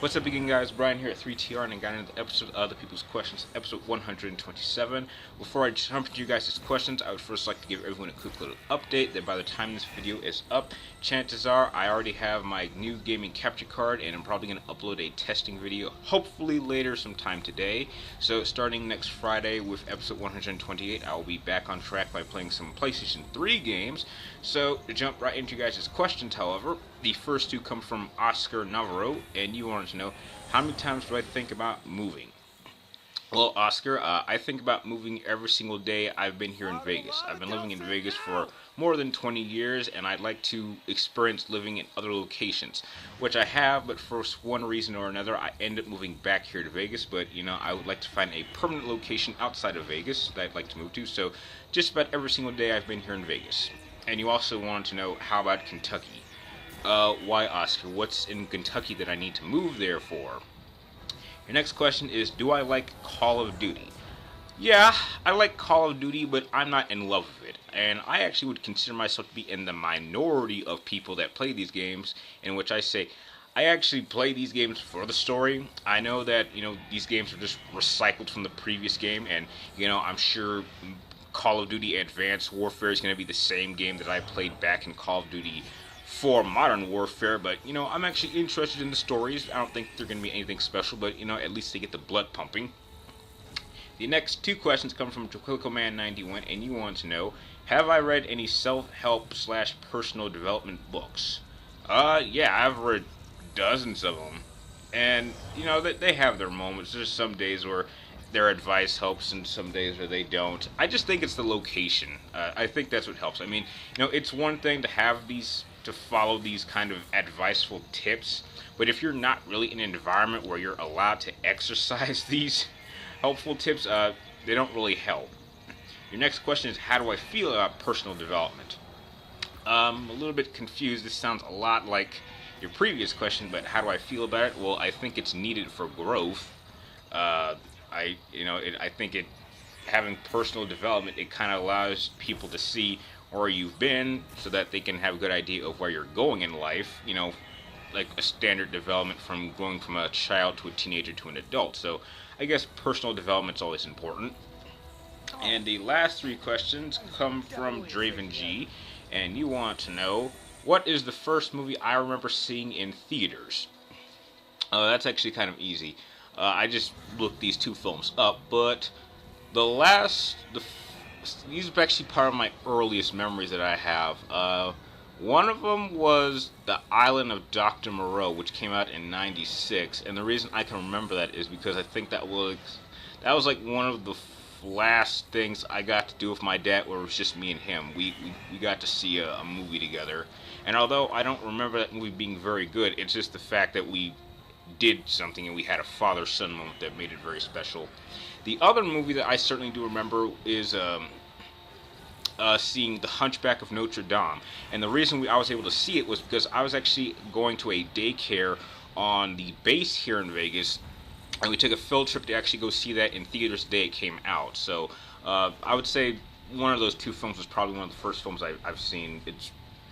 What's up again, guys? Brian here at 3TR, and I got into the episode of Other People's Questions, episode 127. Before I jump into you guys' questions, I would first like to give everyone a quick little update that by the time this video is up, chances are I already have my new gaming capture card, and I'm probably going to upload a testing video, hopefully later sometime today. So starting next Friday with episode 128, I will be back on track by playing some PlayStation 3 games. So to jump right into you guys' questions, however, the first two come from Oscar Navarro, and you wanted to know, how many times do I think about moving? Well, Oscar, I think about moving every single day I've been here in Vegas. I've been living in Vegas for more than 20 years, and I'd like to experience living in other locations, which I have, but for one reason or another, I end up moving back here to Vegas. But, I would like to find a permanent location outside of Vegas that I'd like to move to, so just about every single day I've been here in Vegas. And you also wanted to know, how about Kentucky? Why, Oscar? What's in Kentucky that I need to move there for? Your next question is, do I like Call of Duty? Yeah, I like Call of Duty, but I'm not in love with it. And I actually would consider myself to be in the minority of people that play these games, in which I say, I actually play these games for the story. I know that, these games are just recycled from the previous game, and, I'm sure Call of Duty Advanced Warfare is going to be the same game that I played back in Call of Duty for Modern Warfare, but, I'm actually interested in the stories. I don't think they're going to be anything special, but, at least they get the blood pumping. The next two questions come from Tacoma A 91, and you want to know, have I read any self-help / personal development books? Yeah, I've read dozens of them, and, they have their moments. There's some days where their advice helps and some days where they don't. I just think it's the location. I think that's what helps. I mean, it's one thing to follow these kind of adviceful tips, but if you're not really in an environment where you're allowed to exercise these helpful tips, they don't really help. Your next question is, how do I feel about personal development? I'm a little bit confused. This sounds a lot like your previous question, but how do I feel about it? Well, I think it's needed for growth. I think having personal development, it kind of allows people to see where you've been so that they can have a good idea of where you're going in life, like a standard development from going from a child to a teenager to an adult. So I guess personal development's always important. And the last three questions come from Draven G, and you want to know, what is the first movie I remember seeing in theaters? That's actually kind of easy. I just looked these two films up, but these are actually part of my earliest memories that I have. One of them was The Island of Dr. Moreau, which came out in '96, and the reason I can remember that is because I think that was like one of the last things I got to do with my dad, where it was just me and him. We got to see a movie together, and although I don't remember that movie being very good, it's just the fact that we did something and we had a father-son moment that made it very special. The other movie that I certainly do remember is seeing The Hunchback of Notre Dame, and the reason I was able to see it was because I was actually going to a daycare on the base here in Vegas, and we took a field trip to actually go see that in theaters the day it came out. So I would say one of those two films was probably one of the first films I've seen.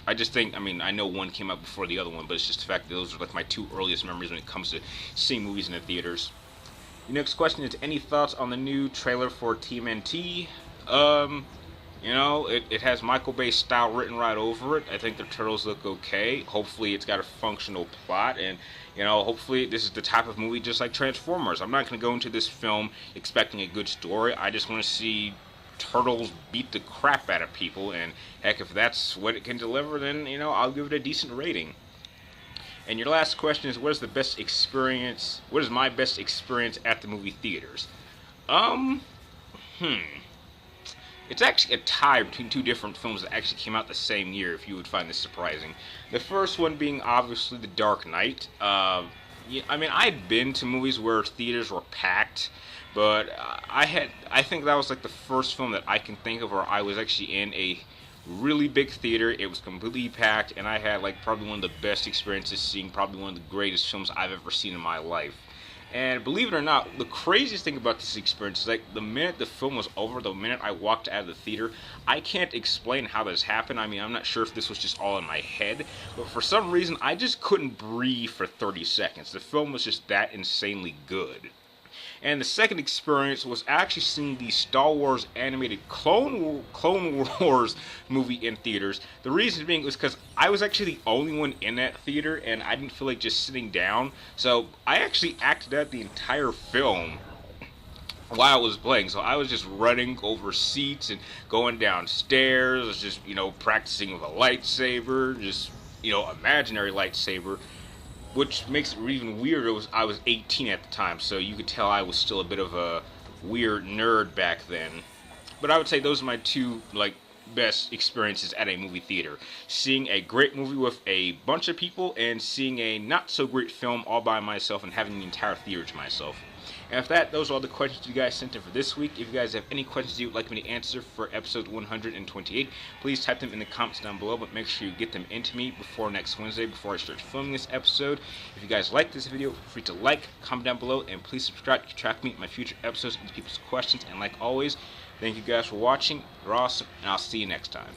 I know one came out before the other one, but it's just the fact that those are like my two earliest memories when it comes to seeing movies in the theaters. The next question is, any thoughts on the new trailer for TMNT? It has Michael Bay's style written right over it. I think the turtles look okay. Hopefully it's got a functional plot, and, hopefully this is the type of movie just like Transformers. I'm not going to go into this film expecting a good story. I just want to see turtles beat the crap out of people, and heck, if that's what it can deliver, then, I'll give it a decent rating. And your last question is, what is my best experience at the movie theaters? It's actually a tie between two different films that actually came out the same year, if you would find this surprising. The first one being obviously The Dark Knight. I had been to movies where theaters were packed, but I think that was like the first film that I can think of where I was actually in a really big theater. It was completely packed, and I had like probably one of the best experiences seeing probably one of the greatest films I've ever seen in my life. And believe it or not, the craziest thing about this experience is like the minute the film was over, the minute I walked out of the theater, I can't explain how this happened. I mean, I'm not sure if this was just all in my head, but for some reason, I just couldn't breathe for 30 seconds. The film was just that insanely good. And the second experience was actually seeing the Star Wars animated Clone Wars movie in theaters. The reason being was because I was actually the only one in that theater, and I didn't feel like just sitting down. So I actually acted out the entire film while I was playing. So I was just running over seats and going downstairs, just, practicing with a lightsaber, just, imaginary lightsaber. Which makes it even weirder was I was 18 at the time, so you could tell I was still a bit of a weird nerd back then. But I would say those are my two best experiences at a movie theater. Seeing a great movie with a bunch of people and seeing a not so great film all by myself and having the entire theater to myself. And with that, those are all the questions you guys sent in for this week. If you guys have any questions you would like me to answer for episode 128, please type them in the comments down below, but make sure you get them into me before next Wednesday, before I start filming this episode. If you guys like this video, feel free to like, comment down below, and please subscribe to track me in my future episodes and people's questions. And like always, thank you guys for watching. You're awesome, and I'll see you next time.